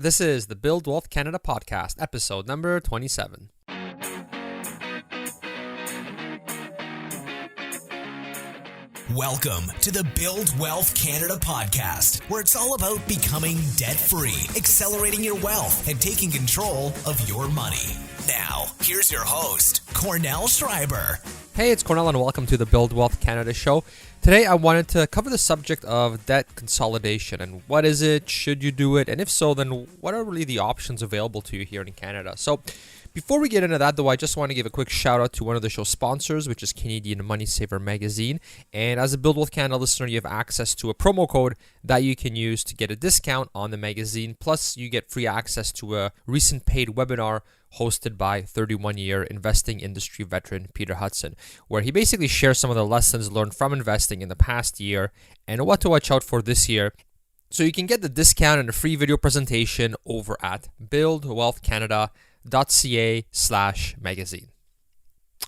This is the Build Wealth Canada podcast, episode number 27. Welcome to the Build Wealth Canada podcast, where it's all about becoming debt-free, accelerating your wealth, and taking control of your money. Now, here's your host, Cornell Schreiber. Hey, it's Cornell and welcome to the Build Wealth Canada show. Today I wanted to cover the subject of debt consolidation and what is it, should you do it, and if so, then what are really the options available to you here in Canada. So before we get into that though, I just want to give a quick shout out to one of the show's sponsors, which is Canadian Money Saver magazine. And as a Build Wealth Canada listener, you have access to a promo code that you can use to get a discount on the magazine. Plus you get free access to a recent paid webinar hosted by 31-year investing industry veteran Peter Hudson, where he basically shares some of the lessons learned from investing in the past year and what to watch out for this year. So you can get the discount and a free video presentation over at buildwealthcanada.ca/magazine.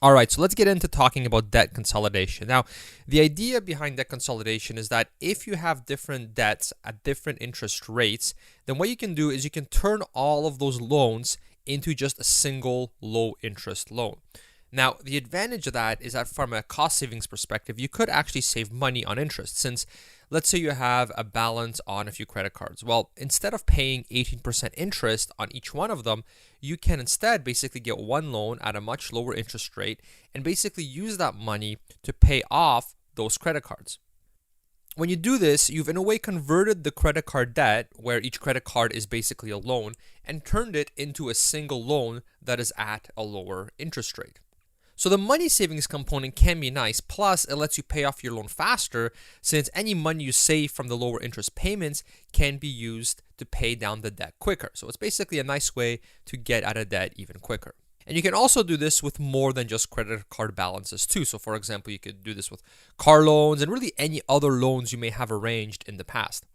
All right, so let's get into talking about debt consolidation. Now, the idea behind debt consolidation is that if you have different debts at different interest rates, then what you can do is you can turn all of those loans into just a single low interest loan. Now, the advantage of that is that from a cost savings perspective, you could actually save money on interest since let's say you have a balance on a few credit cards. Well, instead of paying 18% interest on each one of them, you can instead basically get one loan at a much lower interest rate and basically use that money to pay off those credit cards. When you do this, you've in a way converted the credit card debt, where each credit card is basically a loan, and turned it into a single loan that is at a lower interest rate. So the money savings component can be nice, plus it lets you pay off your loan faster since any money you save from the lower interest payments can be used to pay down the debt quicker. So it's basically a nice way to get out of debt even quicker. And you can also do this with more than just credit card balances too. So for example, you could do this with car loans and really any other loans you may have arranged in the past.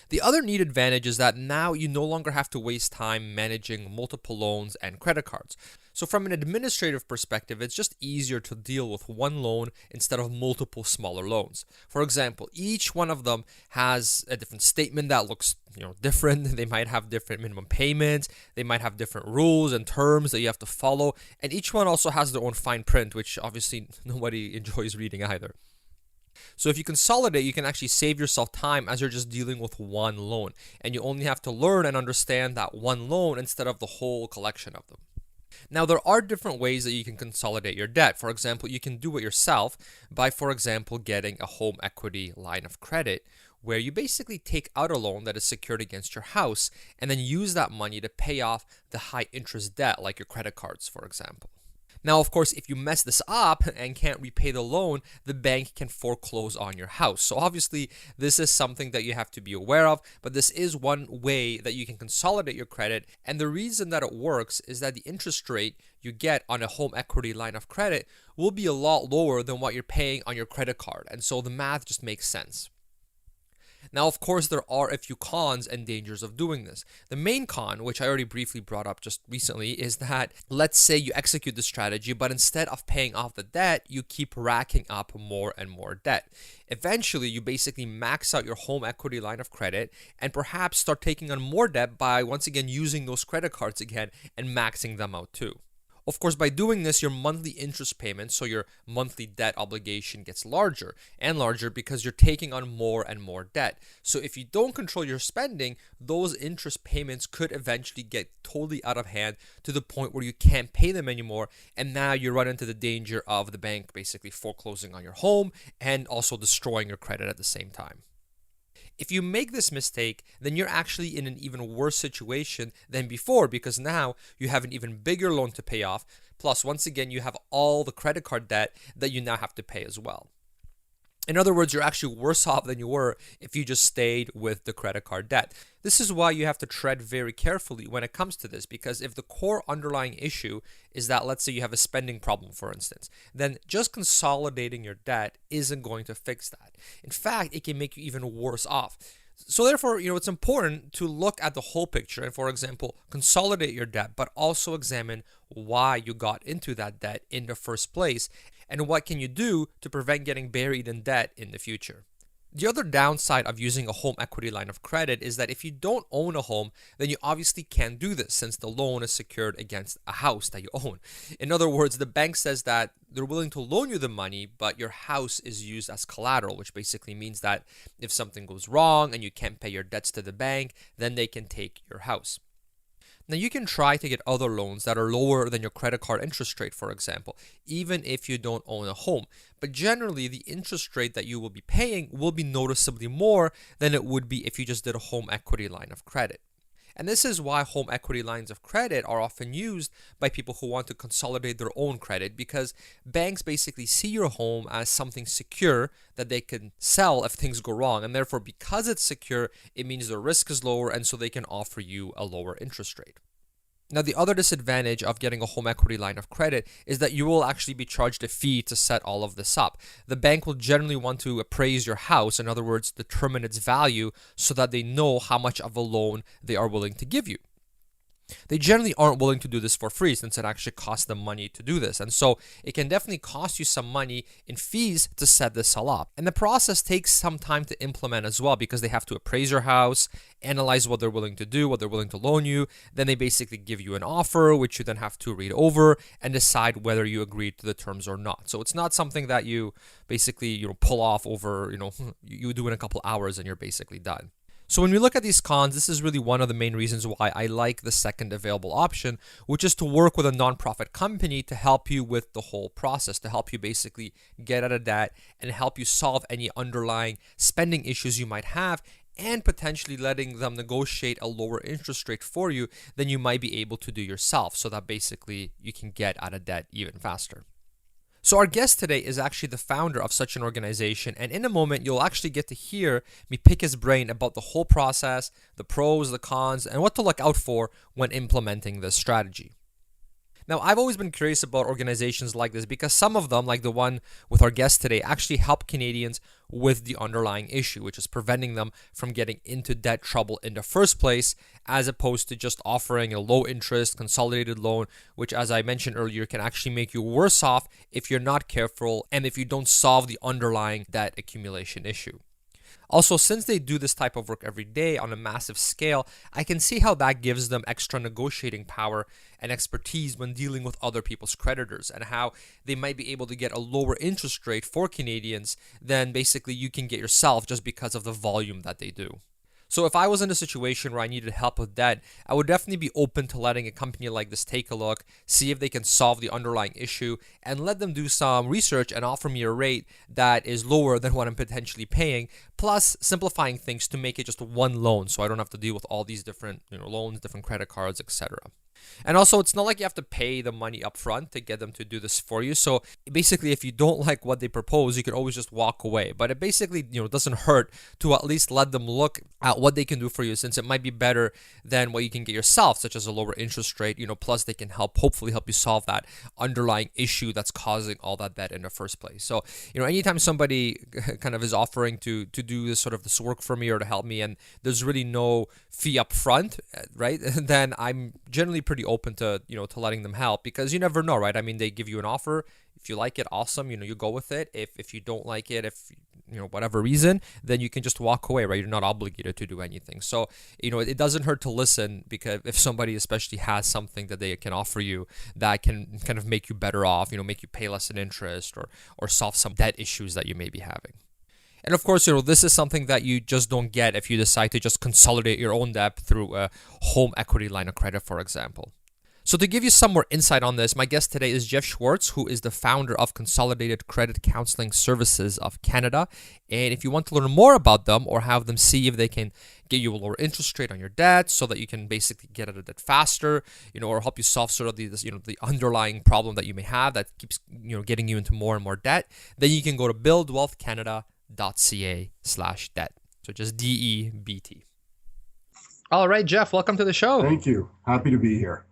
The other neat advantage is that now you no longer have to waste time managing multiple loans and credit cards. So from an administrative perspective, it's just easier to deal with one loan instead of multiple smaller loans. For example, each one of them has a different statement that looks different. They might have different minimum payments. They might have different rules and terms that you have to follow. And each one also has their own fine print, which obviously nobody enjoys reading either. So if you consolidate, you can actually save yourself time as you're just dealing with one loan. And you only have to learn and understand that one loan instead of the whole collection of them. Now, there are different ways that you can consolidate your debt. For example, you can do it yourself by, for example, getting a home equity line of credit, where you basically take out a loan that is secured against your house and then use that money to pay off the high interest debt, like your credit cards, for example. Now, of course, if you mess this up and can't repay the loan, the bank can foreclose on your house. So obviously, this is something that you have to be aware of, but this is one way that you can consolidate your credit. And the reason that it works is that the interest rate you get on a home equity line of credit will be a lot lower than what you're paying on your credit card. And so the math just makes sense. Now, of course, there are a few cons and dangers of doing this. The main con, which I already briefly brought up just recently, is that let's say you execute the strategy, but instead of paying off the debt, you keep racking up more and more debt. Eventually, you basically max out your home equity line of credit and perhaps start taking on more debt by once again using those credit cards again and maxing them out too. Of course, by doing this, your monthly interest payment, so your monthly debt obligation, gets larger and larger because you're taking on more and more debt. So if you don't control your spending, those interest payments could eventually get totally out of hand to the point where you can't pay them anymore. And now you run into the danger of the bank basically foreclosing on your home and also destroying your credit at the same time. If you make this mistake, then you're actually in an even worse situation than before because now you have an even bigger loan to pay off. Plus, once again, you have all the credit card debt that you now have to pay as well. In other words, you're actually worse off than you were if you just stayed with the credit card debt. This is why you have to tread very carefully when it comes to this, because if the core underlying issue is that, let's say you have a spending problem, for instance, then just consolidating your debt isn't going to fix that. In fact, it can make you even worse off. So therefore, it's important to look at the whole picture and, for example, consolidate your debt, but also examine why you got into that debt in the first place and what can you do to prevent getting buried in debt in the future. The other downside of using a home equity line of credit is that if you don't own a home, then you obviously can't do this since the loan is secured against a house that you own. In other words, the bank says that they're willing to loan you the money, but your house is used as collateral, which basically means that if something goes wrong and you can't pay your debts to the bank, then they can take your house. Now, you can try to get other loans that are lower than your credit card interest rate, for example, even if you don't own a home. But generally, the interest rate that you will be paying will be noticeably more than it would be if you just did a home equity line of credit. And this is why home equity lines of credit are often used by people who want to consolidate their own credit, because banks basically see your home as something secure that they can sell if things go wrong. And therefore, because it's secure, it means the risk is lower, and so they can offer you a lower interest rate. Now, the other disadvantage of getting a home equity line of credit is that you will actually be charged a fee to set all of this up. The bank will generally want to appraise your house, in other words, determine its value so that they know how much of a loan they are willing to give you. They generally aren't willing to do this for free since it actually costs them money to do this. And so it can definitely cost you some money in fees to set this all up. And the process takes some time to implement as well because they have to appraise your house, analyze what they're willing to do, what they're willing to loan you. Then they basically give you an offer, which you then have to read over and decide whether you agree to the terms or not. So it's not something that you basically, pull off over, you do in a couple hours and you're basically done. So when we look at these cons, this is really one of the main reasons why I like the second available option, which is to work with a nonprofit company to help you with the whole process, to help you basically get out of debt and help you solve any underlying spending issues you might have, and potentially letting them negotiate a lower interest rate for you than you might be able to do yourself, so that basically you can get out of debt even faster. So our guest today is actually the founder of such an organization, and in a moment you'll actually get to hear me pick his brain about the whole process, the pros, the cons, and what to look out for when implementing this strategy. Now, I've always been curious about organizations like this because some of them, like the one with our guest today, actually help Canadians with the underlying issue, which is preventing them from getting into debt trouble in the first place, as opposed to just offering a low interest, consolidated loan, which, as I mentioned earlier, can actually make you worse off if you're not careful and if you don't solve the underlying debt accumulation issue. Also, since they do this type of work every day on a massive scale, I can see how that gives them extra negotiating power and expertise when dealing with other people's creditors, and how they might be able to get a lower interest rate for Canadians than basically you can get yourself just because of the volume that they do. So if I was in a situation where I needed help with debt, I would definitely be open to letting a company like this take a look, see if they can solve the underlying issue, and let them do some research and offer me a rate that is lower than what I'm potentially paying, plus simplifying things to make it just one loan so I don't have to deal with all these different loans, different credit cards, etc. And also, it's not like you have to pay the money up front to get them to do this for you. So basically, if you don't like what they propose, you can always just walk away. But it basically, doesn't hurt to at least let them look at what they can do for you, since it might be better than what you can get yourself, such as a lower interest rate. Plus they can hopefully help you solve that underlying issue that's causing all that debt in the first place. So, anytime somebody kind of is offering to do this work for me or to help me, and there's really no fee up front, right? Then I'm generally pretty open to to letting them help, because you never know, right? I mean, they give you an offer. If you like it, awesome, you go with it. If you don't like it, if whatever reason, then you can just walk away, right? You're not obligated to do anything. So it doesn't hurt to listen, because if somebody especially has something that they can offer you that can kind of make you better off, make you pay less in interest or solve some debt issues that you may be having. And of course, this is something that you just don't get if you decide to just consolidate your own debt through a home equity line of credit, for example. So to give you some more insight on this, my guest today is Jeff Schwartz, who is the founder of Consolidated Credit Counseling Services of Canada. And if you want to learn more about them or have them see if they can get you a lower interest rate on your debt so that you can basically get out of debt faster, or help you solve sort of the underlying problem that you may have that keeps getting you into more and more debt, then you can go to buildwealthcanada.ca/debt. So just DEBT. All right, Jeff, welcome to the show. Thank you. Happy to be here.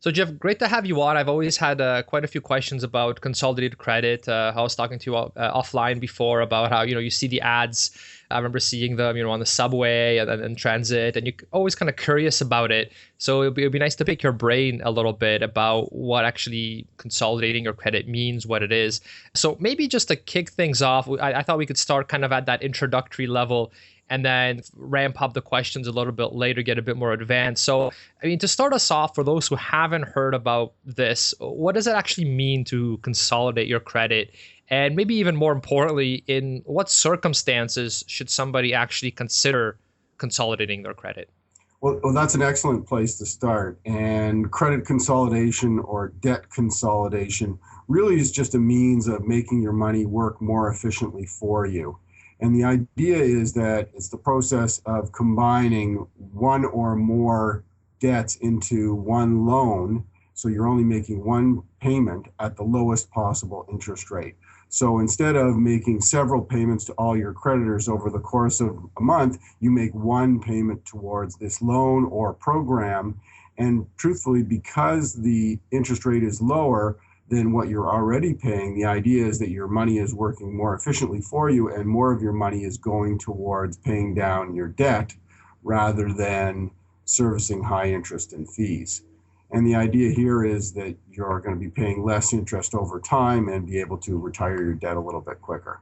So Jeff, great to have you on. I've always had quite a few questions about consolidated credit. I was talking to you offline before about how, you see the ads. I remember seeing them, on the subway and transit, and you're always kind of curious about it. So it'd be nice to pick your brain a little bit about what actually consolidating your credit means, what it is. So maybe just to kick things off, I thought we could start kind of at that introductory level and then ramp up the questions a little bit later, get a bit more advanced. So, I mean, to start us off, for those who haven't heard about this, what does it actually mean to consolidate your credit? And maybe even more importantly, in what circumstances should somebody actually consider consolidating their credit? Well, that's an excellent place to start. And credit consolidation or debt consolidation really is just a means of making your money work more efficiently for you. And the idea is that it's the process of combining one or more debts into one loan. So you're only making one payment at the lowest possible interest rate. So instead of making several payments to all your creditors over the course of a month, you make one payment towards this loan or program. And truthfully, because the interest rate is lower than what you're already paying, the idea is that your money is working more efficiently for you and more of your money is going towards paying down your debt rather than servicing high interest and fees. And the idea here is that you're going to be paying less interest over time and be able to retire your debt a little bit quicker.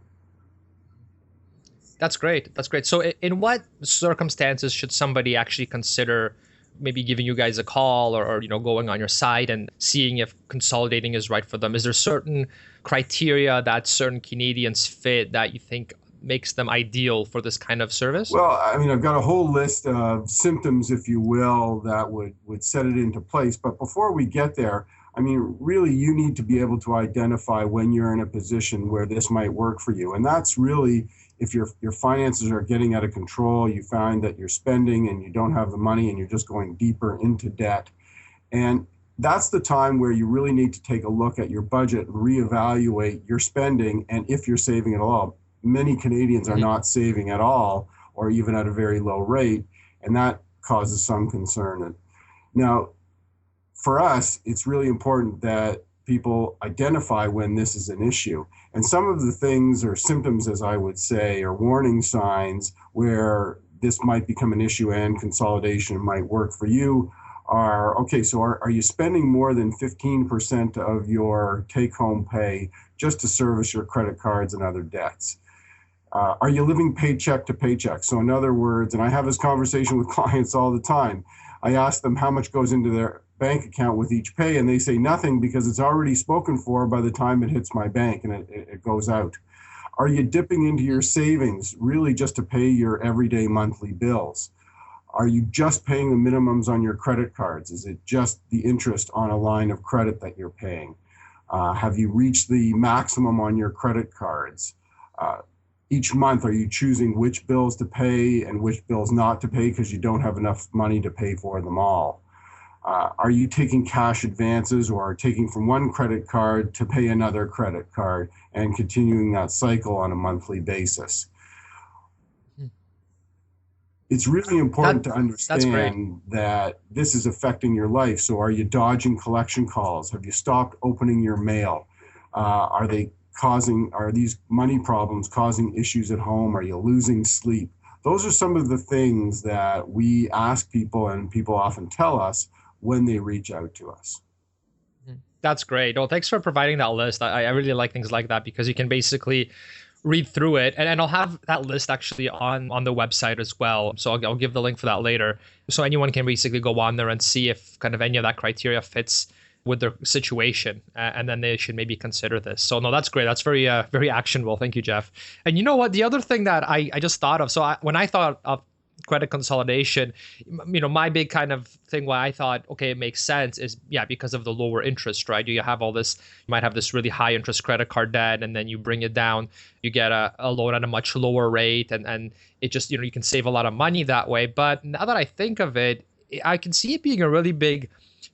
That's great. That's great. So in what circumstances should somebody actually consider maybe giving you guys a call or going on your site and seeing if consolidating is right for them? Is there certain criteria that certain Canadians fit that you think makes them ideal for this kind of service? Well, I mean, I've got a whole list of symptoms, if you will, that would set it into place. But before we get there, I mean, really, you need to be able to identify when you're in a position where this might work for you. And that's really if your finances are getting out of control, you find that you're spending and you don't have the money and you're just going deeper into debt. And that's the time where you really need to take a look at your budget and reevaluate your spending and if you're saving at all. Many Canadians are not saving at all or even at a very low rate, and that causes some concern. Now, for us, it's really important that people identify when this is an issue. And some of the things or symptoms, as I would say, or warning signs where this might become an issue and consolidation might work for you are, okay, so are you spending more than 15% of your take-home pay just to service your credit cards and other debts? Are you living paycheck to paycheck? So in other words, and I have this conversation with clients all the time, I ask them how much goes into their bank account with each pay, and they say nothing because it's already spoken for by the time it hits my bank and it goes out. Are you dipping into your savings really just to pay your everyday monthly bills? Are you just paying the minimums on your credit cards? Is it just the interest on a line of credit that you're paying? Have you reached the maximum on your credit cards? Each month, are you choosing which bills to pay and which bills not to pay because you don't have enough money to pay for them all? Are you taking cash advances or taking from one credit card to pay another credit card and continuing that cycle on a monthly basis? It's really important to understand that this is affecting your life. So are you dodging collection calls? Have you stopped opening your mail? Are these money problems causing issues at home? Are you losing sleep? Those are some of the things that we ask people and people often tell us when they reach out to us. That's great. Well, thanks for providing that list. I really like things like that because you can basically read through it. And I'll have that list actually on the website as well. So I'll give the link for that later. So anyone can basically go on there and see if kind of any of that criteria fits with their situation. And then they should maybe consider this. So no, that's great. That's very, very actionable. Thank you, Jeff. And you know what? The other thing that I just thought of, when I thought of credit consolidation, my big kind of thing why I thought, okay, it makes sense is, because of the lower interest, right? You have all this, you might have this really high interest credit card debt, and then you bring it down, you get a loan at a much lower rate, and it just, you can save a lot of money that way. But now that I think of it, I can see it being a really big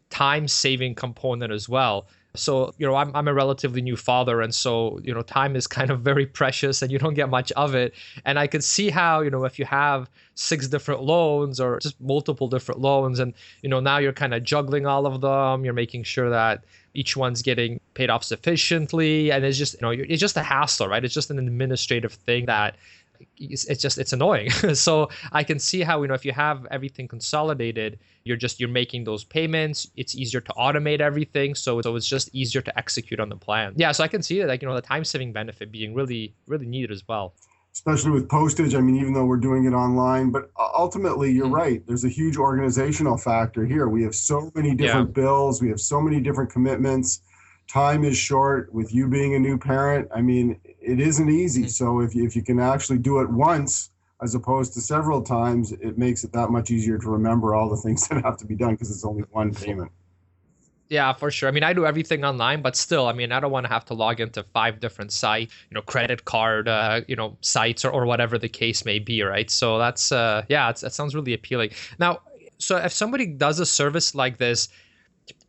time-saving component as well. So, I'm a relatively new father. And so, time is kind of very precious and you don't get much of it. And I could see how, if you have 6 different loans or just multiple different loans and, now you're kind of juggling all of them, you're making sure that each one's getting paid off sufficiently. And it's just, it's just a hassle, right? It's just an administrative thing that it's annoying. So I can see how, if you have everything consolidated, you're making those payments. It's easier to automate everything. So it's just easier to execute on the plan. Yeah. So I can see that, the time saving benefit being really, really needed as well. Especially with postage. I mean, even though we're doing it online, but ultimately you're right. There's a huge organizational factor here. We have so many different bills. We have so many different commitments. Time is short. With you being a new parent, I mean, it isn't easy. So if you can actually do it once as opposed to several times, it makes it that much easier to remember all the things that have to be done because it's only one payment. Yeah, for sure. I mean, I do everything online, but still, I mean, I don't want to have to log into 5 different sites, credit card, sites or whatever the case may be, right? So that's, that sounds really appealing. Now, so if somebody does a service like this,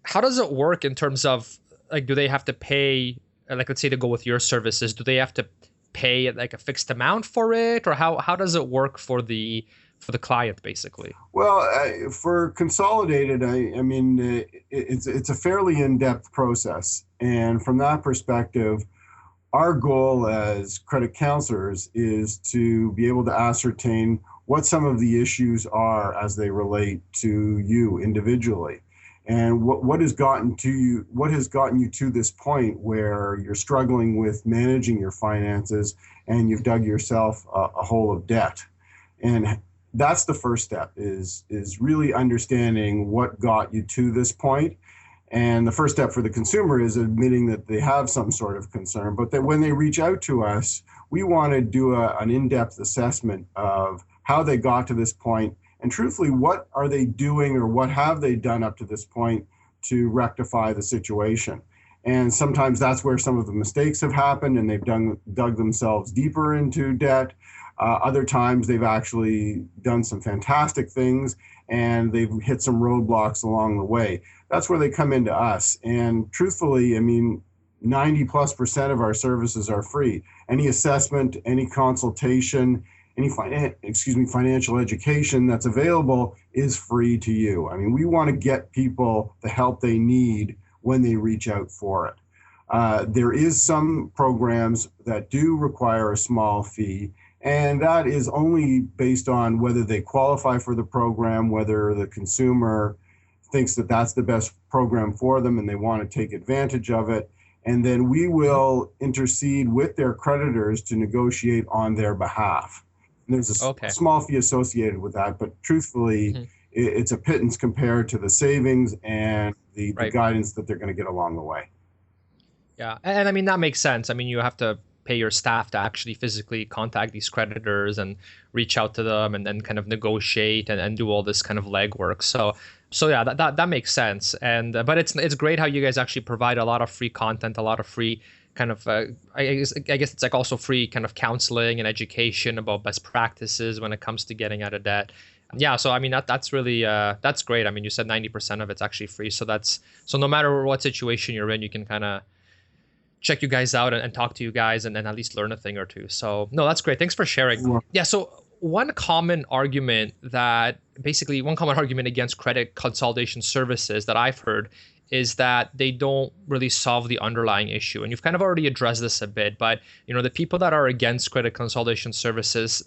how does it work in terms of, like, do they have to pay, like, let's say to go with your services, do they have to pay like a fixed amount for it, or how does it work for the client, basically? Well, for Consolidated, I mean, it's a fairly in-depth process. And from that perspective, our goal as credit counselors is to be able to ascertain what some of the issues are as they relate to you individually. And what has gotten you to this point where you're struggling with managing your finances and you've dug yourself a hole of debt. And that's the first step, is really understanding what got you to this point. And the first step for the consumer is admitting that they have some sort of concern, but that when they reach out to us, we want to do an in-depth assessment of how they got to this point. And truthfully, what are they doing or what have they done up to this point to rectify the situation? And sometimes that's where some of the mistakes have happened and they've dug themselves deeper into debt. Other times they've actually done some fantastic things and they've hit some roadblocks along the way. That's where they come into us. And truthfully, I mean, 90+% of our services are free. Any assessment, any consultation, any financial education that's available is free to you. I mean, we want to get people the help they need when they reach out for it. There is some programs that do require a small fee, and that is only based on whether they qualify for the program, whether the consumer thinks that that's the best program for them and they want to take advantage of it. And then we will intercede with their creditors to negotiate on their behalf. And there's a small fee associated with that, but truthfully, it's a pittance compared to the savings and the guidance that they're going to get along the way. Yeah, and I mean, that makes sense. I mean, you have to pay your staff to actually physically contact these creditors and reach out to them and then kind of negotiate and do all this kind of legwork. So yeah, that makes sense. And but it's great how you guys actually provide a lot of free content, a lot of free kind of I guess it's like also free kind of counseling and education about best practices when it comes to getting out of debt. Yeah, so I mean that's really that's great. I mean, you said 90% of it's actually free, so no matter what situation you're in, you can kind of check you guys out and talk to you guys and at least learn a thing or two. So no, that's great. Thanks for sharing. Yeah, so one common argument against credit consolidation services that I've heard is that they don't really solve the underlying issue. And you've kind of already addressed this a bit, but the people that are against credit consolidation services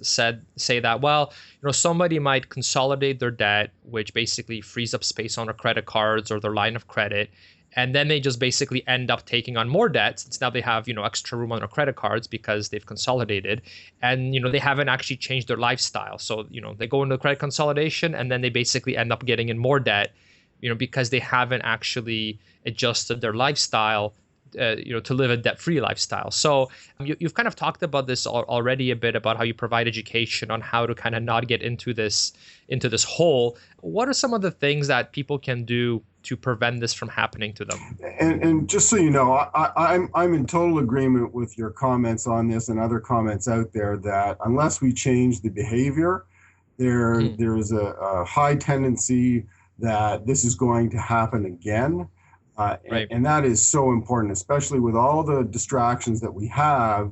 say that, well, somebody might consolidate their debt, which basically frees up space on their credit cards or their line of credit. And then they just basically end up taking on more debt since now they have, extra room on their credit cards because they've consolidated, and, they haven't actually changed their lifestyle. So, they go into credit consolidation and then they basically end up getting in more debt, because they haven't actually adjusted their lifestyle, to live a debt-free lifestyle. So you've kind of talked about this already a bit about how you provide education on how to kind of not get into this hole. What are some of the things that people can do to prevent this from happening to them? And just so you know, I'm in total agreement with your comments on this and other comments out there that unless we change the behavior, there is a high tendency that this is going to happen again. Right. And that is so important, especially with all the distractions that we have.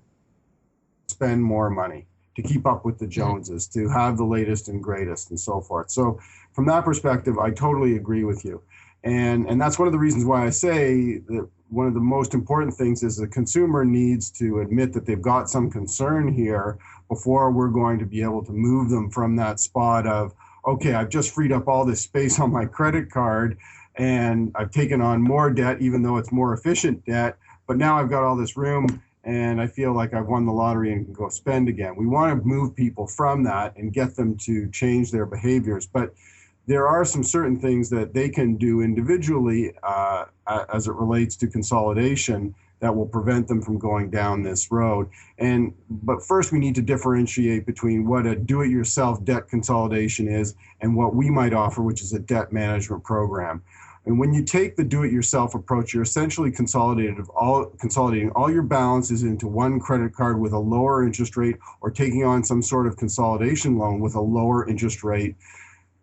Spend more money to keep up with the Joneses, to have the latest and greatest, and so forth. So from that perspective, I totally agree with you. And that's one of the reasons why I say that one of the most important things is the consumer needs to admit that they've got some concern here before we're going to be able to move them from that spot of, okay, I've just freed up all this space on my credit card and I've taken on more debt, even though it's more efficient debt, but now I've got all this room and I feel like I've won the lottery and can go spend again. We want to move people from that and get them to change their behaviors. But there are some certain things that they can do individually as it relates to consolidation that will prevent them from going down this road. But first, we need to differentiate between what a do-it-yourself debt consolidation is and what we might offer, which is a debt management program. And when you take the do-it-yourself approach, you're essentially consolidating all your balances into one credit card with a lower interest rate, or taking on some sort of consolidation loan with a lower interest rate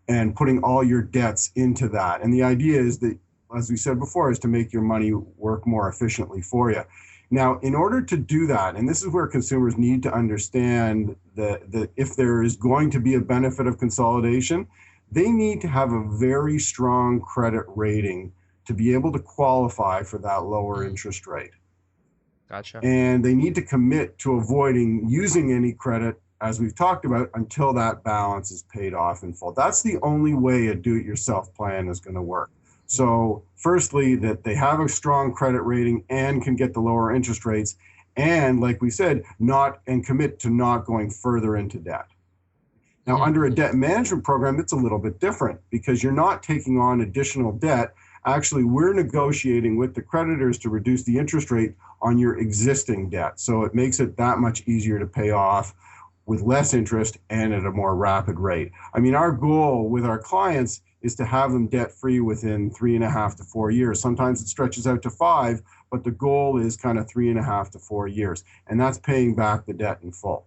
and putting all your debts into that. And the idea is that, as we said before, is to make your money work more efficiently for you. Now, in order to do that, and this is where consumers need to understand that if there is going to be a benefit of consolidation, they need to have a very strong credit rating to be able to qualify for that lower interest rate. Gotcha. And they need to commit to avoiding using any credit, as we've talked about, until that balance is paid off in full. That's the only way a do-it-yourself plan is going to work. So firstly, that they have a strong credit rating and can get the lower interest rates, and like we said, commit to not going further into debt. Now, under a debt management program, it's a little bit different because you're not taking on additional debt. Actually, we're negotiating with the creditors to reduce the interest rate on your existing debt. So it makes it that much easier to pay off with less interest and at a more rapid rate. I mean, our goal with our clients is to have them debt-free within 3.5 to 4 years. Sometimes it stretches out to 5, but the goal is kind of 3.5 to 4 years, and that's paying back the debt in full.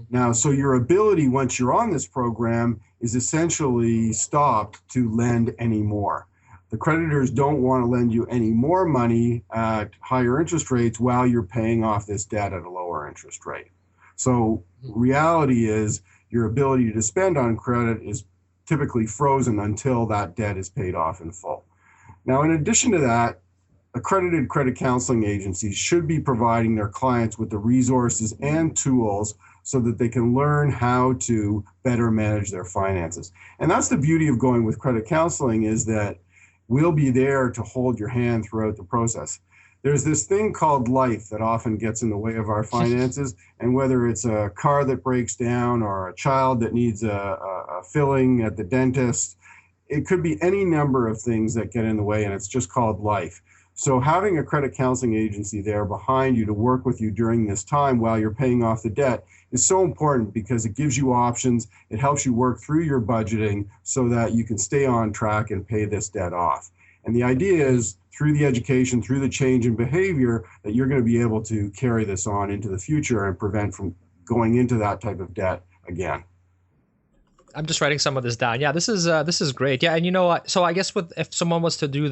Now, so your ability once you're on this program is essentially stopped to lend any more. The creditors don't want to lend you any more money at higher interest rates while you're paying off this debt at a lower interest rate. So reality is your ability to spend on credit is typically frozen until that debt is paid off in full. Now, in addition to that, accredited credit counseling agencies should be providing their clients with the resources and tools so that they can learn how to better manage their finances. And that's the beauty of going with credit counseling, is that we'll be there to hold your hand throughout the process. There's this thing called life that often gets in the way of our finances, and whether it's a car that breaks down or a child that needs a filling at the dentist, it could be any number of things that get in the way, and it's just called life. So having a credit counseling agency there behind you to work with you during this time while you're paying off the debt is so important, because it gives you options. It helps you work through your budgeting so that you can stay on track and pay this debt off. And the idea is, through the education, through the change in behavior, that you're going to be able to carry this on into the future and prevent from going into that type of debt again. I'm just writing some of this down. Yeah, this is great. Yeah, and you know what? So I guess if someone was to do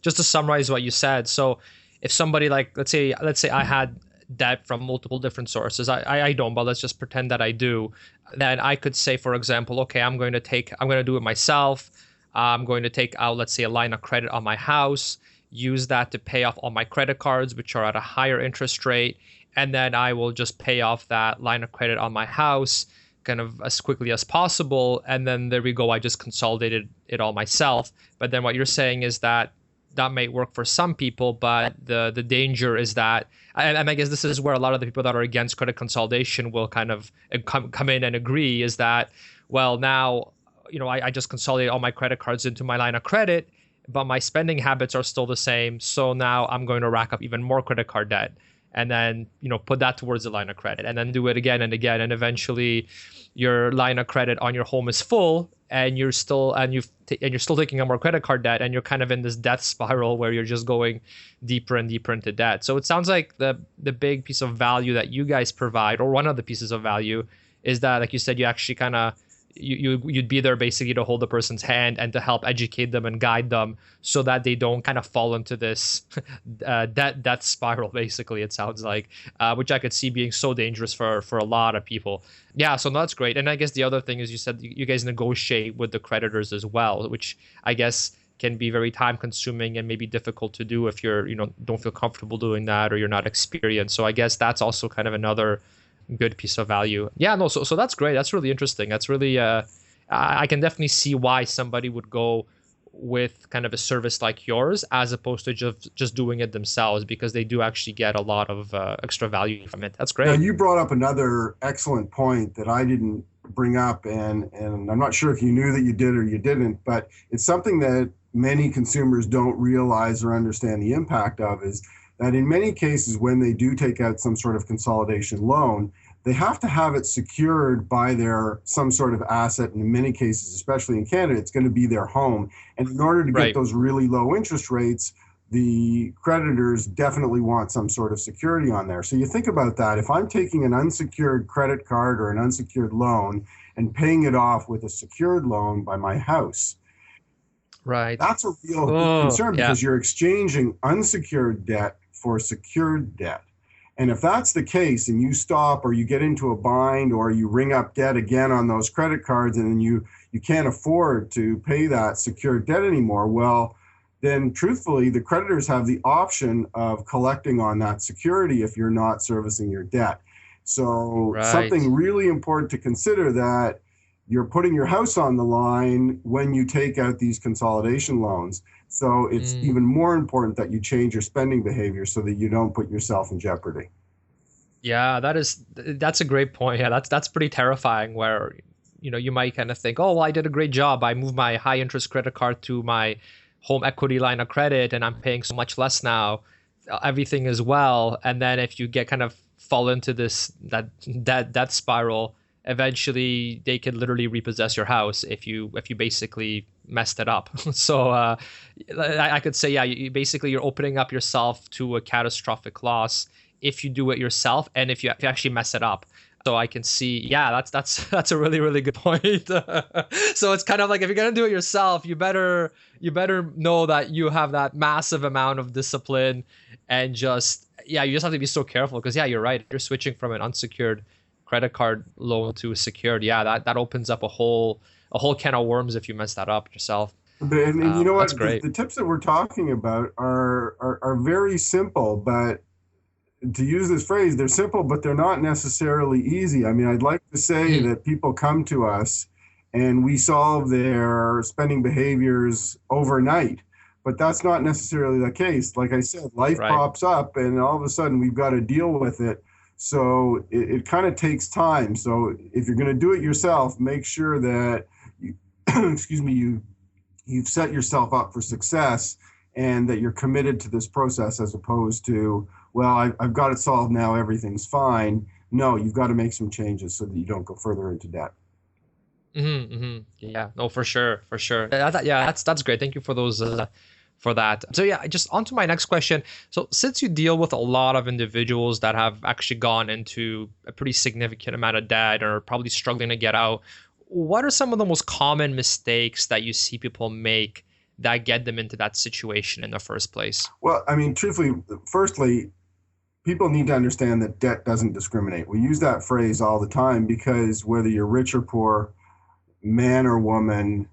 just to summarize what you said. So if somebody, like, let's say I had debt from multiple different sources. I don't, but let's just pretend that I do. Then I could say, for example, okay, I'm going to do it myself. I'm going to take out, let's say, a line of credit on my house, use that to pay off all my credit cards, which are at a higher interest rate, and then I will just pay off that line of credit on my house kind of as quickly as possible. And then there we go. I just consolidated it all myself. But then what you're saying is that may work for some people, but the danger is that, and I guess this is where a lot of the people that are against credit consolidation will kind of come in and agree, is that, well, now, I just consolidate all my credit cards into my line of credit, but my spending habits are still the same. So now I'm going to rack up even more credit card debt, and then, put that towards the line of credit, and then do it again and again. And eventually your line of credit on your home is full, and you're still taking on more credit card debt, and you're kind of in this death spiral where you're just going deeper and deeper into debt. So it sounds like the big piece of value that you guys provide, or one of the pieces of value, is that, like you said, you actually kind of you'd be there basically to hold the person's hand and to help educate them and guide them so that they don't kind of fall into this death spiral. Basically, it sounds like, which I could see being so dangerous for a lot of people. Yeah, so that's great. And I guess the other thing is you said you guys negotiate with the creditors as well, which I guess can be very time consuming and maybe difficult to do if you're, don't feel comfortable doing that or you're not experienced. So I guess that's also kind of another good piece of value. Yeah, no, so that's great. That's really interesting. That's really, I can definitely see why somebody would go with kind of a service like yours as opposed to just doing it themselves, because they do actually get a lot of extra value from it. That's great. Now, you brought up another excellent point that I didn't bring up, and I'm not sure if you knew that you did or you didn't, but it's something that many consumers don't realize or understand the impact of, is that in many cases when they do take out some sort of consolidation loan, they have to have it secured by some sort of asset. And in many cases, especially in Canada, it's going to be their home. And in order to get those really low interest rates, the creditors definitely want some sort of security on there. So you think about that. If I'm taking an unsecured credit card or an unsecured loan and paying it off with a secured loan by my house, that's a real concern, because you're exchanging unsecured debt for secured debt. And if that's the case and you stop or you get into a bind or you ring up debt again on those credit cards and then you can't afford to pay that secured debt anymore, well, then truthfully, the creditors have the option of collecting on that security if you're not servicing your debt. So something really important to consider, that you're putting your house on the line when you take out these consolidation loans. So it's even more important that you change your spending behavior so that you don't put yourself in jeopardy. Yeah, that's a great point. Yeah, that's pretty terrifying, where you might kind of think, oh, well, I did a great job. I moved my high interest credit card to my home equity line of credit and I'm paying so much less now. Everything is well. And then if you get kind of fall into that spiral, eventually they could literally repossess your house if you basically messed it up. So I could say, yeah, you're opening up yourself to a catastrophic loss if you do it yourself and if you actually mess it up. So I can see, yeah, that's a really, really good point. So it's kind of like, if you're gonna do it yourself, you better know that you have that massive amount of discipline, and you just have to be so careful, because you're right. You're switching from an unsecured credit card loan to a secured. Yeah, that opens up a whole can of worms if you mess that up yourself. And you know what? That's great. The tips that we're talking about are very simple, but to use this phrase, they're simple, but they're not necessarily easy. I mean, I'd like to say that people come to us and we solve their spending behaviors overnight, but that's not necessarily the case. Like I said, life pops up and all of a sudden we've got to deal with it. So it kind of takes time. So if you're going to do it yourself, make sure that you've set yourself up for success and that you're committed to this process, as opposed to, well, I've got it solved now, everything's fine. No, you've got to make some changes so that you don't go further into debt. Yeah, no, for sure. That's great. Thank you for those. For that. So yeah, just on to my next question. So since you deal with a lot of individuals that have actually gone into a pretty significant amount of debt or are probably struggling to get out, what are some of the most common mistakes that you see people make that get them into that situation in the first place? Well, I mean, truthfully, firstly, people need to understand that debt doesn't discriminate. We use that phrase all the time because whether you're rich or poor, man or woman,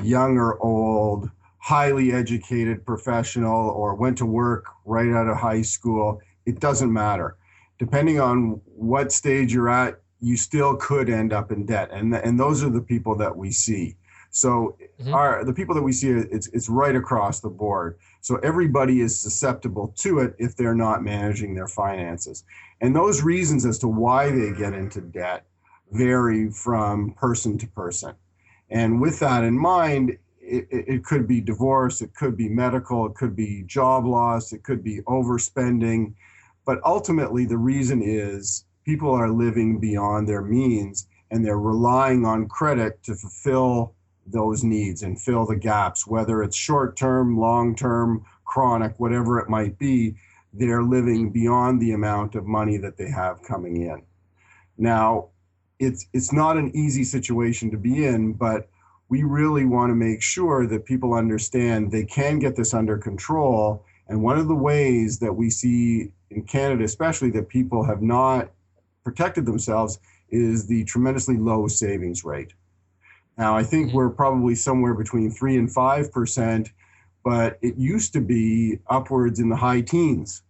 young or old, highly educated professional, or went to work right out of high school, it doesn't matter. Depending on what stage you're at, you still could end up in debt. And those are the people that we see. So the people that we see, it's right across the board. So everybody is susceptible to it if they're not managing their finances. And those reasons as to why they get into debt vary from person to person. And with that in mind, it could be divorce, it could be medical, it could be job loss, it could be overspending. But ultimately, the reason is people are living beyond their means and they're relying on credit to fulfill those needs and fill the gaps, whether it's short-term, long-term, chronic, whatever it might be. They're living beyond the amount of money that they have coming in. Now, it's not an easy situation to be in, but we really want to make sure that people understand they can get this under control. And one of the ways that we see in Canada, especially, that people have not protected themselves is the tremendously low savings rate. Now, I think we're probably somewhere between 3 and 5%, but it used to be upwards in the high teens,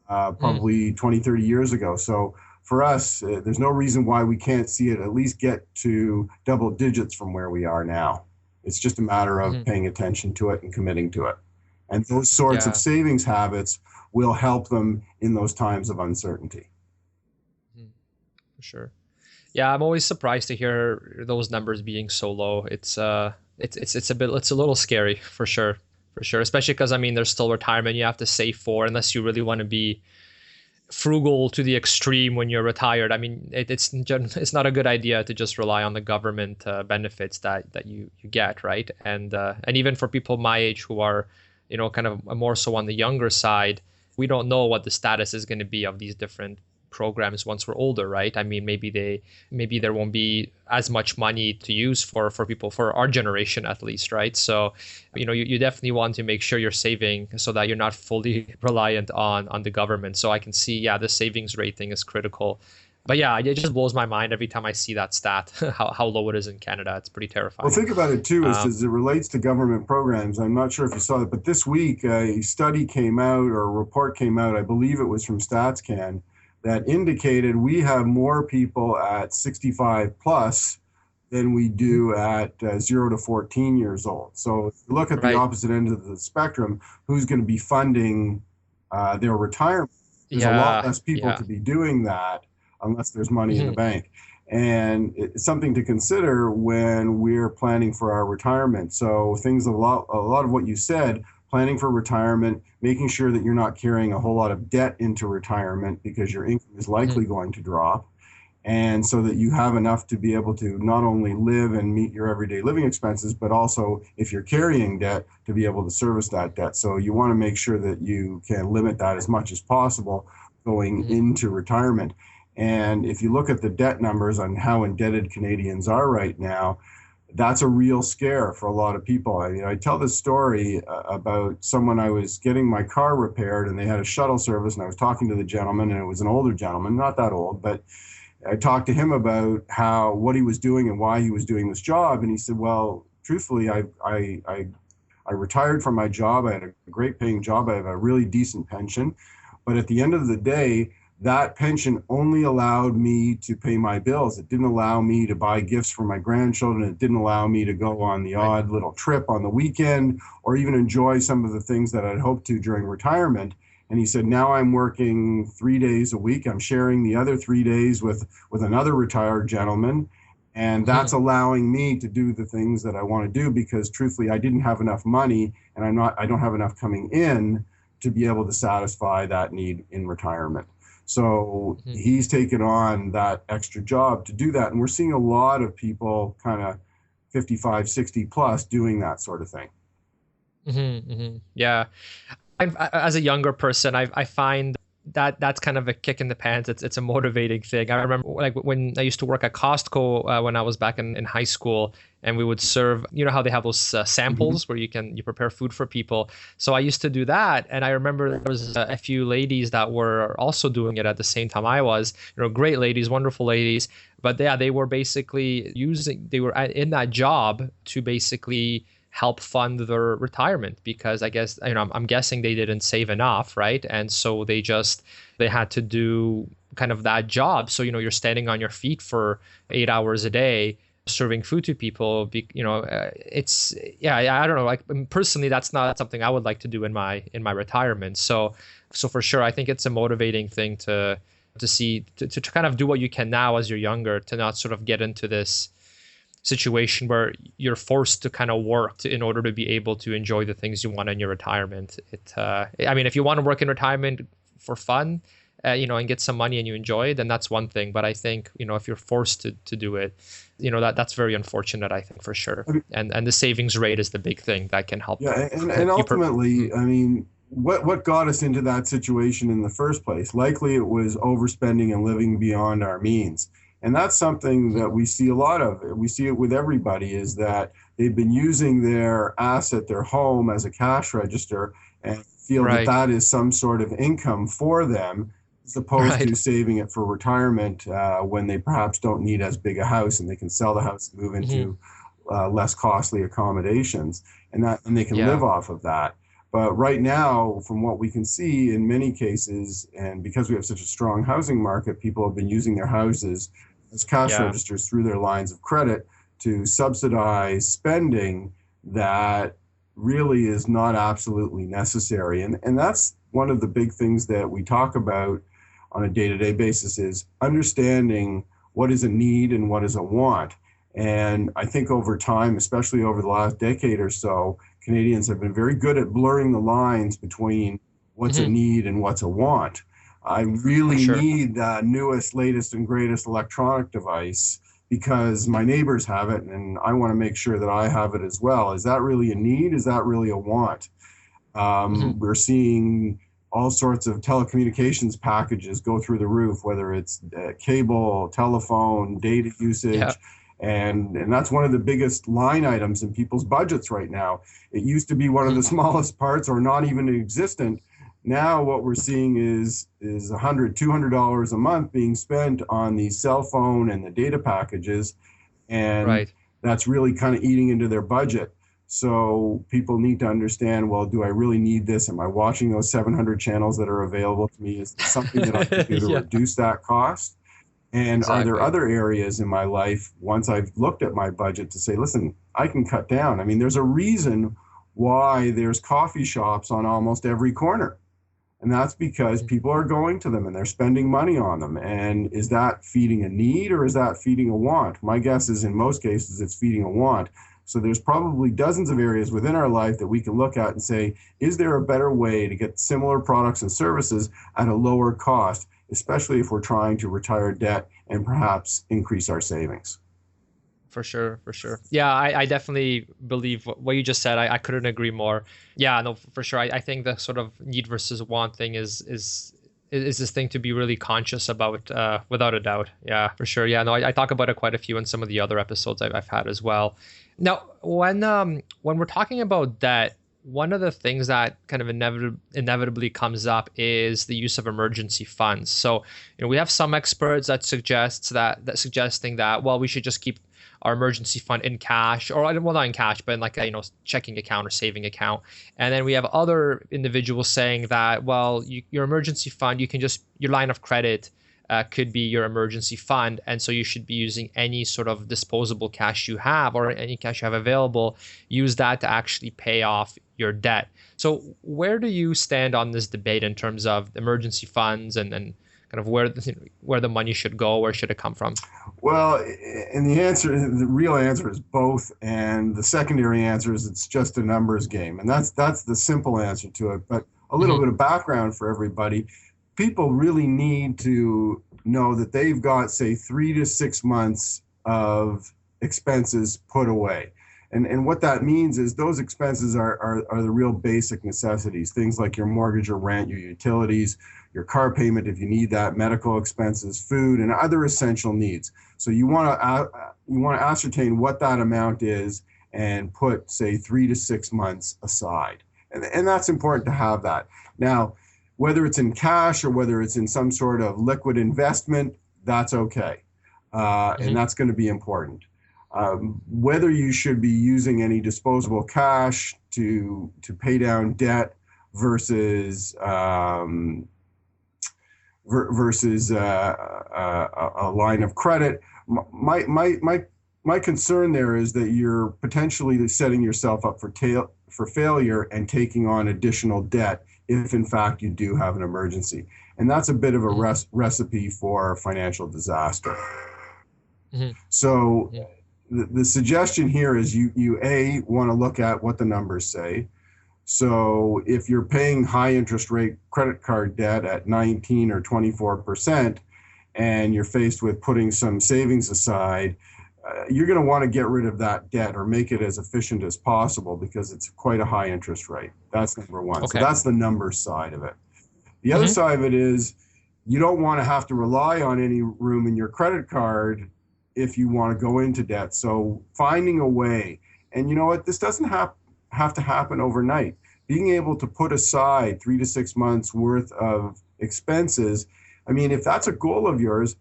probably 20, 30 years ago. So for us, there's no reason why we can't see it at least get to double digits from where we are now. It's just a matter of paying attention to it and committing to it. And those sorts of savings habits will help them in those times of uncertainty. For sure. Yeah, I'm always surprised to hear those numbers being so low. It's a little scary for sure, especially because I mean there's still retirement you have to save for, unless you really want to be frugal to the extreme when you're retired. I mean, it's not a good idea to just rely on the government benefits that you get, right? And even for people my age who are, kind of more so on the younger side, we don't know what the status is going to be of these different programs once we're older, right? I mean, maybe there won't be as much money to use for people, for our generation at least, right? So, you definitely want to make sure you're saving so that you're not fully reliant on the government. So I can see, the savings rate thing is critical. But yeah, it just blows my mind every time I see that stat, how low it is in Canada. It's pretty terrifying. Well, think about it too, as it relates to government programs. I'm not sure if you saw it, but this week a study came out, or a report came out, I believe it was from StatsCan, that indicated we have more people at 65 plus than we do at 0 to 14 years old. So if you look at the opposite end of the spectrum, who's going to be funding their retirement? There's a lot less people to be doing that unless there's money in the bank. And it's something to consider when we're planning for our retirement. So a lot of what you said, planning for retirement, making sure that you're not carrying a whole lot of debt into retirement because your income is likely going to drop, and so that you have enough to be able to not only live and meet your everyday living expenses, but also, if you're carrying debt, to be able to service that debt. So you want to make sure that you can limit that as much as possible going into retirement. And if you look at the debt numbers on how indebted Canadians are right now, that's a real scare for a lot of people. I mean, I tell this story about someone. I was getting my car repaired and they had a shuttle service, and I was talking to the gentleman, and it was an older gentleman, not that old, but I talked to him about what he was doing and why he was doing this job. And he said, well, truthfully, I retired from my job. I had a great paying job. I have a really decent pension. But at the end of the day, that pension only allowed me to pay my bills. It didn't allow me to buy gifts for my grandchildren. It didn't allow me to go on the odd little trip on the weekend, or even enjoy some of the things that I'd hoped to during retirement. And he said, now I'm working 3 days a week. I'm sharing the other 3 days with another retired gentleman. And that's allowing me to do the things that I want to do, because truthfully, I didn't have enough money, and I don't have enough coming in to be able to satisfy that need in retirement. So he's taken on that extra job to do that. And we're seeing a lot of people kind of 55, 60 plus doing that sort of thing. Yeah. As a younger person, I find that's kind of a kick in the pants. It's a motivating thing. I remember like when I used to work at Costco when I was back in high school, and we would serve, how they have those samples where you prepare food for people. So I used to do that. And I remember there was a few ladies that were also doing it at the same time I was, great ladies, wonderful ladies. But yeah, they were basically they were in that job to basically help fund their retirement, because I guess, I'm guessing they didn't save enough, right? And so they had to do kind of that job. So, you're standing on your feet for 8 hours a day, serving food to people. I don't know. Like personally, that's not something I would like to do in my retirement. So for sure, I think it's a motivating thing to see, to kind of do what you can now as you're younger, to not sort of get into this situation where you're forced to kind of work in order to be able to enjoy the things you want in your retirement. If you want to work in retirement for fun, and get some money and you enjoy it, then that's one thing. But I think, if you're forced to do it, that's very unfortunate, I think, for sure. And the savings rate is the big thing that can help. Yeah, and ultimately, what got us into that situation in the first place? Likely it was overspending and living beyond our means. And that's something that we see a lot of. We see it with everybody, is that they've been using their asset, their home, as a cash register, and feel that Right. that is some sort of income for them, as opposed Right. to saving it for retirement when they perhaps don't need as big a house and they can sell the house and move Hmm. into less costly accommodations, and they can Yeah. live off of that. But right now, from what we can see in many cases, and because we have such a strong housing market, people have been using their houses as cash Yeah. registers through their lines of credit to subsidize spending that really is not absolutely necessary. And that's one of the big things that we talk about on a day-to-day basis, is understanding what is a need and what is a want. And I think over time, especially over the last decade or so, Canadians have been very good at blurring the lines between what's a Hmm. need and what's a want. I For really sure. need the newest, latest, and greatest electronic device because my neighbors have it and I want to make sure that I have it as well. Is that really a need? Is that really a want? Hmm. We're seeing all sorts of telecommunications packages go through the roof, whether it's cable, telephone, data Yeah. usage. And that's one of the biggest line items in people's budgets right now. It used to be one of Hmm. the smallest parts or not even existent. Now what we're seeing is $100, $200 a month being spent on the cell phone and the data packages, and Right. that's really kind of eating into their budget. So people need to understand, well, do I really need this? Am I watching those 700 channels that are available to me? Is there something that I can do to Yeah. reduce that cost? And are there Exactly. other areas in my life, once I've looked at my budget, to say, listen, I can cut down? I mean, there's a reason why there's coffee shops on almost every corner. And that's because people are going to them and they're spending money on them. And is that feeding a need or is that feeding a want? My guess is in most cases it's feeding a want. So there's probably dozens of areas within our life that we can look at and say, is there a better way to get similar products and services at a lower cost, especially if we're trying to retire debt and perhaps increase our savings? For sure, for sure. Yeah, I definitely believe what you just said. I couldn't agree more. Yeah, no, for sure. I think the sort of need versus want thing is this thing to be really conscious about, without a doubt. Yeah, for sure. Yeah, no, I talk about it quite a few in some of the other episodes I've had as well. Now, when we're talking about debt, one of the things that kind of inevitably comes up is the use of emergency funds. So, we have some experts that suggesting that, well, we should just keep our emergency fund in cash, or well, not in cash, but in like a checking account or saving account. And then we have other individuals saying that, well, your emergency fund, your line of credit could be your emergency fund, and so you should be using any sort of disposable cash you have or any cash you have available. Use that to actually pay off your debt. So where do you stand on this debate in terms of emergency funds and kind of where the money should go, where should it come from? Well, and the real answer is both, and the secondary answer is it's just a numbers game, and that's the simple answer to it. But a little Hmm. bit of background for everybody: people really need to know that they've got, say, 3 to 6 months of expenses put away. And what that means is those expenses are the real basic necessities, things like your mortgage or rent, your utilities, your car payment if you need that, medical expenses, food, and other essential needs. So you want to ascertain what that amount is and put, say, 3 to 6 months aside. And that's important to have that. Now, whether it's in cash or whether it's in some sort of liquid investment, that's okay. And Hmm. that's going to be important. Whether you should be using any disposable cash to pay down debt versus versus a line of credit, my concern there is that you're potentially setting yourself up for failure and taking on additional debt if in fact you do have an emergency, and that's a bit of a Hmm. recipe for financial disaster. Hmm. So Hmm. the suggestion here is you want to look at what the numbers say. So if you're paying high interest rate credit card debt at 19 or 24%, and you're faced with putting some savings aside, you're going to want to get rid of that debt or make it as efficient as possible because it's quite a high interest rate. That's number one. So Okay. that's the numbers side of it. The other Hmm. side of it is you don't want to have to rely on any room in your credit card if you want to go into debt. So finding a way, and you know what, this doesn't have to happen overnight. Being able to put aside 3 to 6 months worth of expenses, I mean, if that's a goal of yours,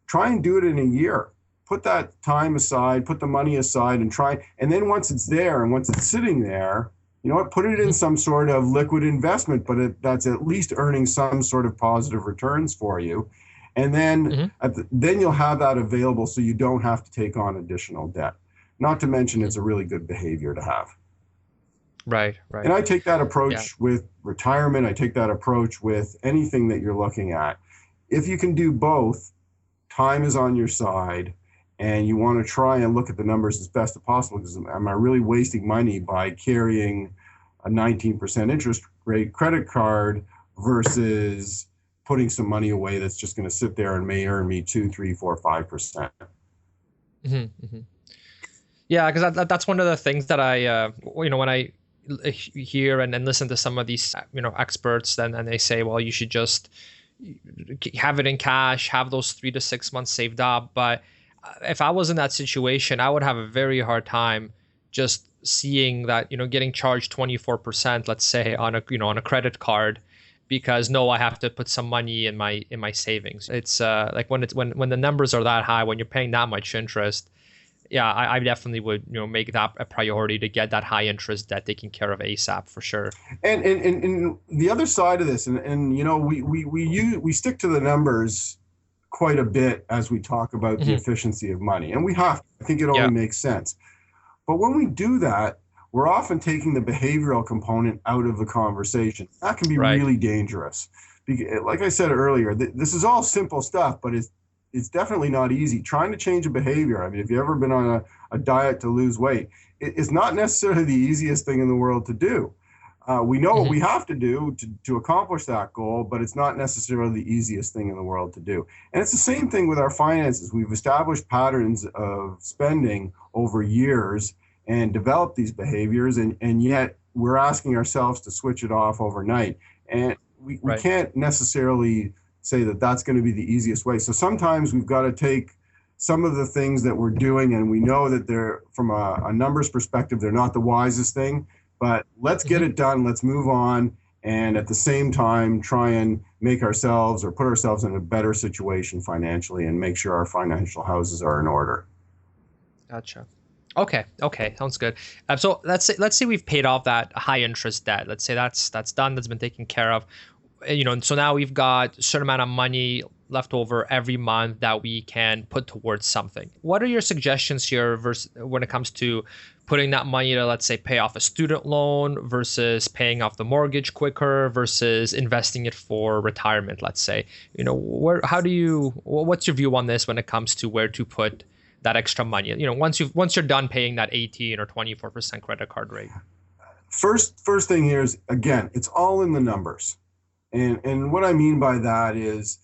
try and do it in a year. Put that time aside, put the money aside, and try. And then once it's there and once it's sitting there, you know what, put it in some sort of liquid investment, but that's at least earning some sort of positive returns for you. And then then you'll have that available so you don't have to take on additional debt. Not to mention it's a really good behavior to have. Right, right. And I take that approach with retirement. I take that approach with anything that you're looking at. If you can do both, time is on your side, and you want to try and look at the numbers as best as possible, because am I really wasting money by carrying a 19% interest rate credit card versus putting some money away that's just going to sit there and may earn me 2, 3, 4, 5%. Yeah, because that's one of the things that I, when I hear and listen to some of these, experts, and they say, well, you should just have it in cash, have those 3 to 6 months saved up. But if I was in that situation, I would have a very hard time just seeing that, getting charged 24%, let's say, on a credit card, because no, I have to put some money in my savings. It's like when the numbers are that high, when you're paying that much interest, yeah, I definitely would make that a priority to get that high interest debt taken care of ASAP for sure. And the other side of this, and we stick to the numbers quite a bit as we talk about the efficiency of money, and we have to. I think it only makes sense. But when we do that, we're often taking the behavioral component out of the conversation. That can be really dangerous. Like I said earlier, this is all simple stuff, but it's definitely not easy. Trying to change a behavior, I mean, if you've ever been on a diet to lose weight, it's not necessarily the easiest thing in the world to do. We know what we have to do to accomplish that goal, but it's not necessarily the easiest thing in the world to do. And it's the same thing with our finances. We've established patterns of spending over years and developed these behaviors, and yet we're asking ourselves to switch it off overnight. And we can't necessarily say that that's going to be the easiest way. So sometimes we've got to take some of the things that we're doing, and we know that they're, from a numbers perspective, they're not the wisest thing, but let's get it done. Let's move on. And at the same time, try and make ourselves or put ourselves in a better situation financially and make sure our financial houses are in order. Gotcha. Okay. Sounds good. So let's say we've paid off that high interest debt. Let's say that's done. That's been taken care of. So now we've got a certain amount of money left over every month that we can put towards something. What are your suggestions here when it comes to putting that money to, let's say, pay off a student loan versus paying off the mortgage quicker versus investing it for retirement, let's say? What's your view on this when it comes to where to put that extra money? Once you're done paying that 18 or 24% credit card rate. First thing here is, again, it's all in the numbers. And what I mean by that is,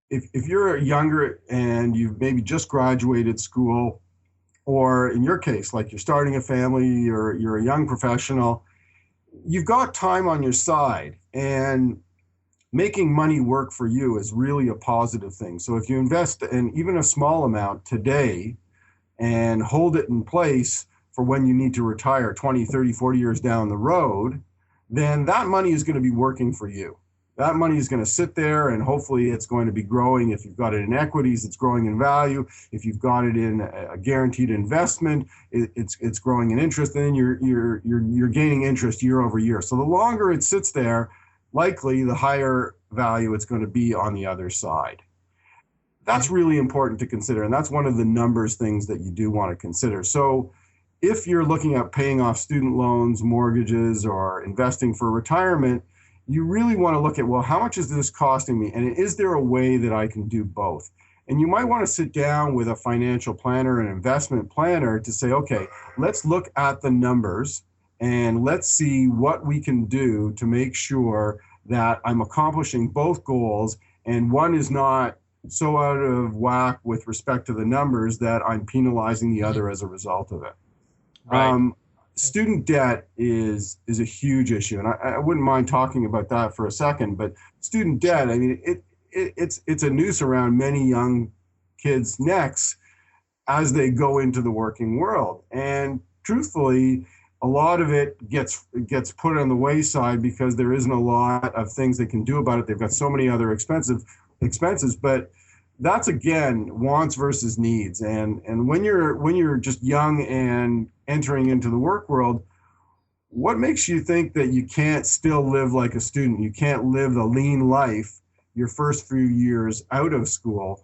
if you're younger and you've maybe just graduated school, or in your case, like you're starting a family, you're a young professional, you've got time on your side, and making money work for you is really a positive thing. So if you invest in even a small amount today and hold it in place for when you need to retire 20, 30, 40 years down the road, then that money is going to be working for you. That money is going to sit there, and hopefully it's going to be growing. If you've got it in equities, it's growing in value. If you've got it in a guaranteed investment, it's growing in interest, and then you're gaining interest year over year. So the longer it sits there, likely the higher value it's going to be on the other side. That's really important to consider, and that's one of the numbers things that you do want to consider. So if you're looking at paying off student loans, mortgages, or investing for retirement, you really want to look at, well, how much is this costing me? And is there a way that I can do both? And you might want to sit down with a financial planner, an investment planner, to say, okay, let's look at the numbers and let's see what we can do to make sure that I'm accomplishing both goals, and one is not so out of whack with respect to the numbers that I'm penalizing the other as a result of it. Right. Student debt is a huge issue, and I wouldn't mind talking about that for a second. But student debt, I mean, it's a noose around many young kids' necks as they go into the working world. And truthfully, a lot of it gets put on the wayside because there isn't a lot of things they can do about it. They've got so many other expenses, but that's again wants versus needs. And when you're just young and entering into the work world, what makes you think that you can't still live like a student? You can't live the lean life your first few years out of school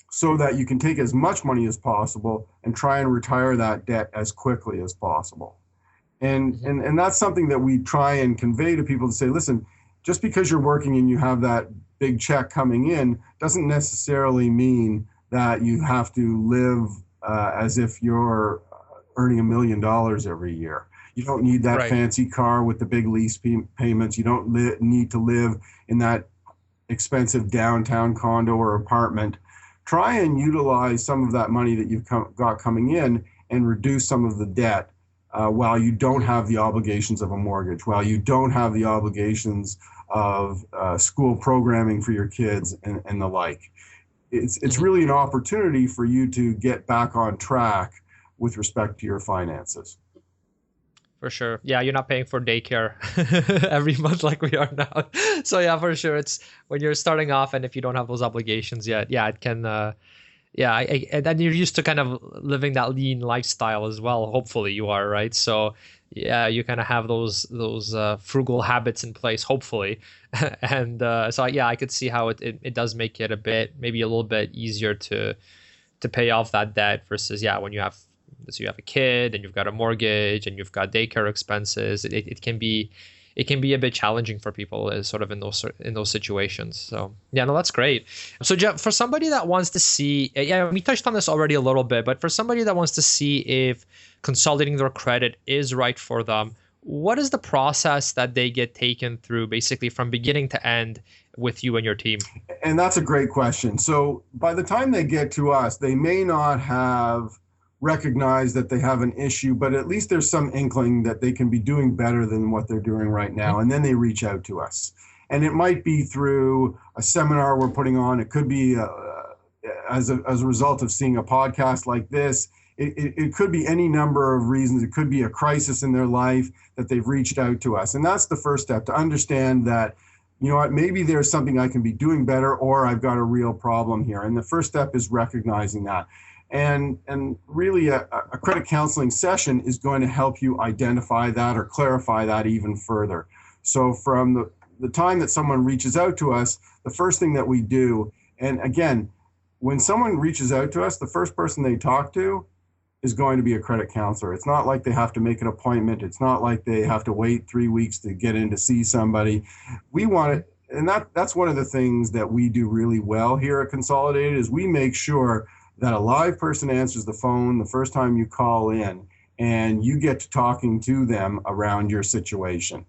so that you can take as much money as possible and try and retire that debt as quickly as possible. And that's something that we try and convey to people to say, listen, just because you're working and you have that big check coming in doesn't necessarily mean that you have to live as if you're earning $1 million every year. You don't need that fancy car with the big lease payments. You don't need to live in that expensive downtown condo or apartment. Try and utilize some of that money that you've got coming in and reduce some of the debt while you don't have the obligations of a mortgage, while you don't have the obligations of school programming for your kids and the like. It's really an opportunity for you to get back on track with respect to your finances. For sure. Yeah, you're not paying for daycare every month like we are now. So yeah, for sure. It's when you're starting off and if you don't have those obligations yet, yeah, it can, and then you're used to kind of living that lean lifestyle as well. Hopefully you are, right? So yeah, you kind of have those frugal habits in place, hopefully. And so yeah, I could see how it does make it maybe a little bit easier to pay off that debt versus, yeah, when you have a kid and you've got a mortgage and you've got daycare expenses, it can be a bit challenging for people sort of in those situations. So yeah, no, that's great. So Jeff, for somebody that wants to see, we touched on this already a little bit, but for somebody that wants to see if consolidating their credit is right for them, what is the process that they get taken through basically from beginning to end with you and your team? And that's a great question. So by the time they get to us, they may not have recognize that they have an issue, but at least there's some inkling that they can be doing better than what they're doing right now. And then they reach out to us. And it might be through a seminar we're putting on. It could be as a result of seeing a podcast like this. It could be any number of reasons. It could be a crisis in their life that they've reached out to us. And that's the first step, to understand that, you know what, maybe there's something I can be doing better, or I've got a real problem here. And the first step is recognizing that. And really a credit counseling session is going to help you identify that or clarify that even further. So from the time that someone reaches out to us, the first thing that we do, and again, when someone reaches out to us, the first person they talk to is going to be a credit counselor. It's not like they have to make an appointment. It's not like they have to wait 3 weeks to get in to see somebody. We want it, and that's one of the things that we do really well here at Consolidated, is we make sure that a live person answers the phone the first time you call in, and you get to talking to them around your situation.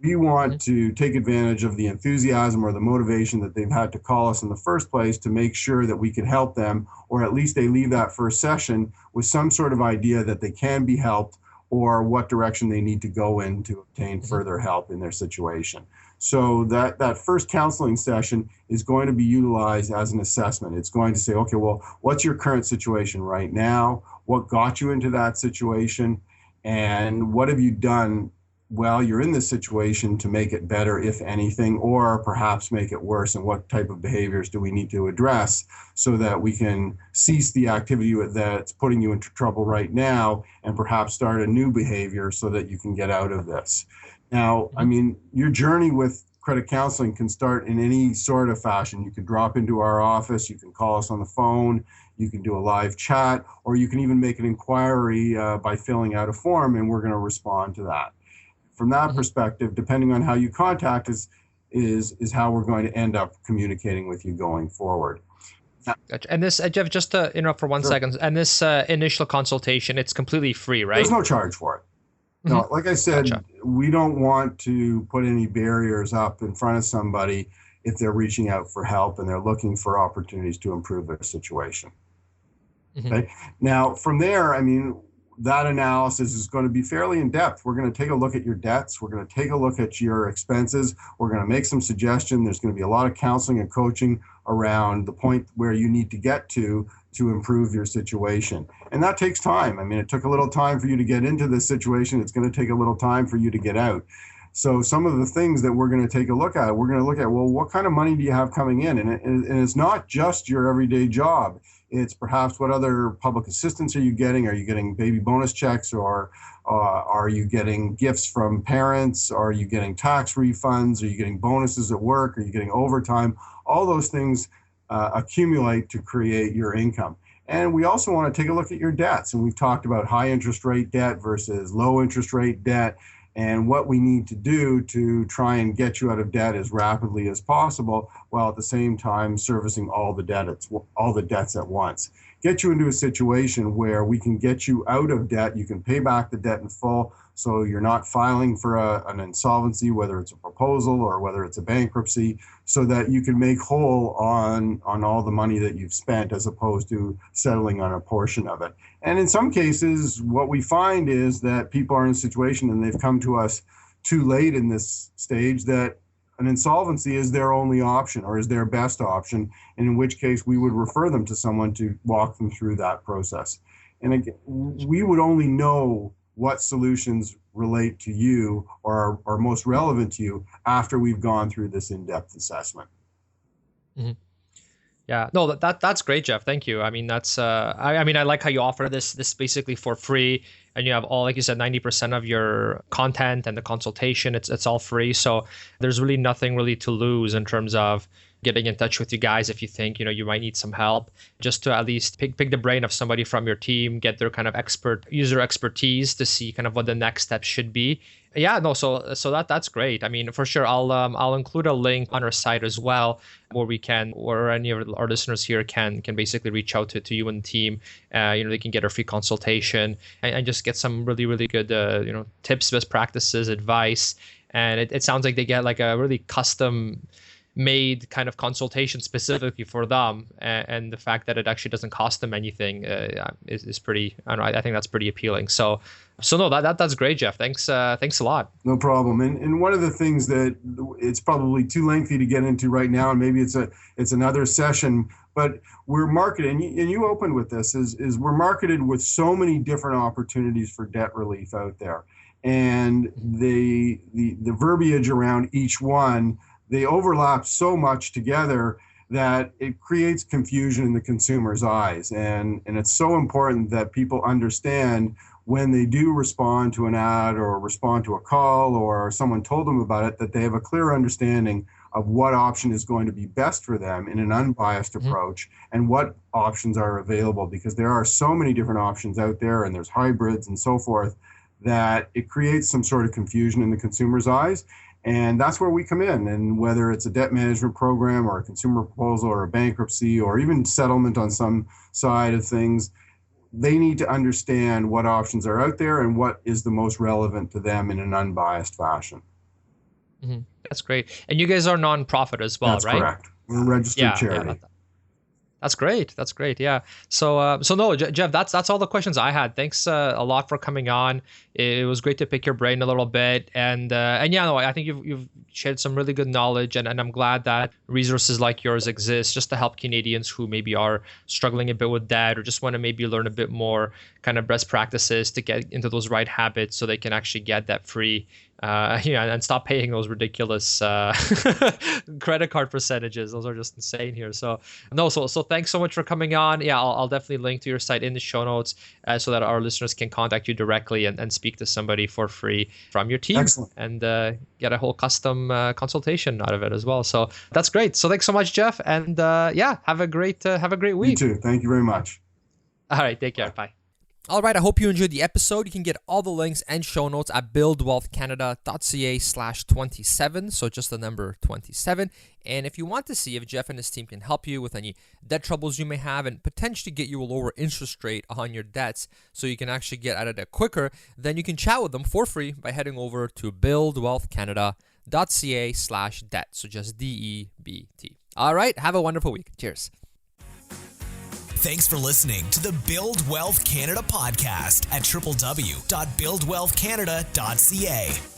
We want to take advantage of the enthusiasm or the motivation that they've had to call us in the first place to make sure that we can help them, or at least they leave that first session with some sort of idea that they can be helped or what direction they need to go in to obtain further help in their situation. So that first counseling session is going to be utilized as an assessment. It's going to say, okay, well, what's your current situation right now? What got you into that situation? And what have you done while you're in this situation to make it better, if anything, or perhaps make it worse? And what type of behaviors do we need to address so that we can cease the activity that's putting you into trouble right now and perhaps start a new behavior so that you can get out of this? Now, I mean, your journey with credit counseling can start in any sort of fashion. You can drop into our office, you can call us on the phone, you can do a live chat, or you can even make an inquiry by filling out a form, and we're going to respond to that. From that perspective, depending on how you contact us, is how we're going to end up communicating with you going forward. Gotcha. And this, Jeff, just to interrupt for 1 second, and this initial consultation, it's completely free, right? There's no charge for it. No, like I said, Gotcha. We don't want to put any barriers up in front of somebody if they're reaching out for help and they're looking for opportunities to improve their situation. Okay. Now, from there, I mean, that analysis is going to be fairly in depth. We're going to take a look at your debts. We're going to take a look at your expenses. We're going to make some suggestions. There's going to be a lot of counseling and coaching around the point where you need to get to improve your situation. And that takes time. I mean, it took a little time for you to get into this situation. It's going to take a little time for you to get out. So some of the things that we're going to take a look at, well, what kind of money do you have coming in? And it's not just your everyday job. It's perhaps what other public assistance are you getting? Are you getting baby bonus checks, or are you getting gifts from parents? Are you getting tax refunds? Are you getting bonuses at work? Are you getting overtime? All those things accumulate to create your income. And we also want to take a look at your debts. And we've talked about high interest rate debt versus low interest rate debt, and what we need to do to try and get you out of debt as rapidly as possible, while at the same time servicing all the debts at once. Get you into a situation where we can get you out of debt. You can pay back the debt in full, so you're not filing for an insolvency, whether it's a proposal or whether it's a bankruptcy, so that you can make whole on all the money that you've spent, as opposed to settling on a portion of it. And in some cases, what we find is that people are in a situation, and they've come to us too late in this stage, that an insolvency is their only option or is their best option, and in which case we would refer them to someone to walk them through that process. And again, we would only know what solutions relate to you or are most relevant to you after we've gone through this in-depth assessment. Mm-hmm. Yeah, no, that's great, Jeff. Thank you. I mean, that's I mean, I like how you offer this basically for free, and you have all, like you said, 90% of your content and the consultation. It's all free, so there's really nothing really to lose in terms of getting in touch with you guys if you think you might need some help, just to at least pick the brain of somebody from your team, get their kind of user expertise to see kind of what the next steps should be. Yeah, no, so that's great. I mean, for sure, I'll include a link on our site as well, where any of our listeners here can basically reach out to you and the team. They can get a free consultation and just get some really, really good tips, best practices, advice. And it sounds like they get like a really custom made kind of consultation specifically for them, and the fact that it actually doesn't cost them anything is pretty. I think that's pretty appealing. So no, that's great, Jeff. Thanks a lot. No problem. And one of the things that it's probably too lengthy to get into right now, and maybe it's another session, but we're marketed, and you opened with this, is we're marketed with so many different opportunities for debt relief out there, and the verbiage around each one, they overlap so much together that it creates confusion in the consumer's eyes. And it's so important that people understand when they do respond to an ad or respond to a call or someone told them about it, that they have a clear understanding of what option is going to be best for them in an unbiased approach, and what options are available, because there are so many different options out there, and there's hybrids and so forth, that it creates some sort of confusion in the consumer's eyes. And that's where we come in. And whether it's a debt management program or a consumer proposal or a bankruptcy or even settlement on some side of things, they need to understand what options are out there and what is the most relevant to them in an unbiased fashion. Mm-hmm. That's great. And you guys are nonprofit as well, That's right? Correct. We're a registered charity. Yeah. That's great. Yeah. So no, Jeff, that's all the questions I had. Thanks a lot for coming on. It was great to pick your brain a little bit, and yeah, no, I think you've shared some really good knowledge, and I'm glad that resources like yours exist just to help Canadians who maybe are struggling a bit with debt, or just want to maybe learn a bit more kind of best practices to get into those right habits so they can actually get debt free. And stop paying those ridiculous credit card percentages. Those are just insane here. So thanks so much for coming on. Yeah, I'll definitely link to your site in the show notes so that our listeners can contact you directly and speak to somebody for free from your team. Excellent. And get a whole custom consultation out of it as well. So that's great. So thanks so much, Jeff. And have a great week. You too. Thank you very much. All right, take care. Bye. All right, I hope you enjoyed the episode. You can get all the links and show notes at buildwealthcanada.ca/27, so just the number 27. And if you want to see if Jeff and his team can help you with any debt troubles you may have and potentially get you a lower interest rate on your debts so you can actually get out of debt quicker, then you can chat with them for free by heading over to buildwealthcanada.ca/debt, so just DEBT. All right, have a wonderful week. Cheers. Thanks for listening to the Build Wealth Canada podcast at www.buildwealthcanada.ca.